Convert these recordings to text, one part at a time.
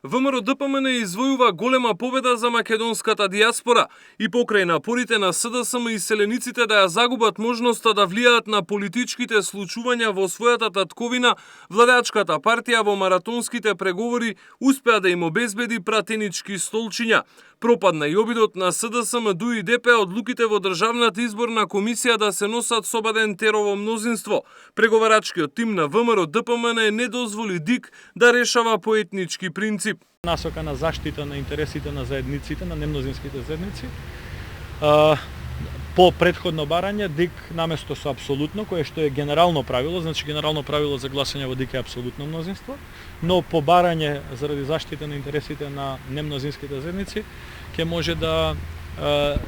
ВМРО-ДПМН извојува голема победа за македонската дијаспора и покрај напорите на СДСМ и селениците да ја загубат можноста да влијаат на политичките случувања во својата татковина, владеачката партија во маратонските преговори успеа да им обезбеди пратенички столчиња. Пропадна и обидот на СДСМ, ДУ и ДП одлуките во Државната изборна комисија да се носат со Бадентерово мнозинство. Преговарачкиот тим на ВМРО-ДПМН не дозволи ДИК да решава по етнички принцип. Насока на заштита на интересите на заедниците, на немнозинските заедници. По претходно барање, ДИК наместо со апсолутно, кое што е генерално правило, значи генерално правило за гласање во ДИК е апсолутно мнозинство, но по барање заради заштита на интересите на немнозинските заедници, ќе може да,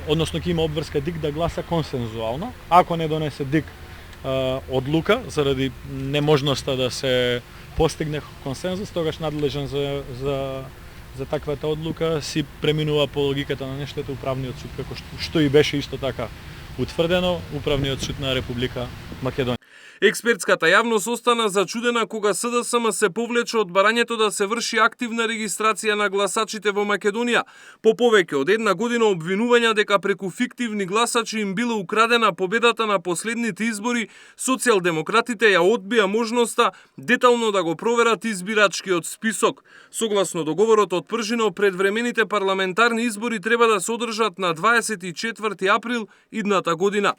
односно ќе има обврска ДИК да гласа консензуално. Ако не донесе ДИК одлука заради неможноста да се постигне консензус, тогаш надлежен за таквата одлука си преминува по логиката на нештото управниот суд, како што и беше исто така утврдено, управниот суд на Република Македонија. Експертската јавност остана зачудена кога СДСМ се повлече од барањето да се врши активна регистрација на гласачите во Македонија. По повеќе од една година обвинувања дека преку фиктивни гласачи им била украдена победата на последните избори, социјалдемократите ја одбија можноста детално да го проверат избирачкиот список. Согласно договорот од Пржино, предвремените парламентарни избори треба да се одржат на 24 април идната година.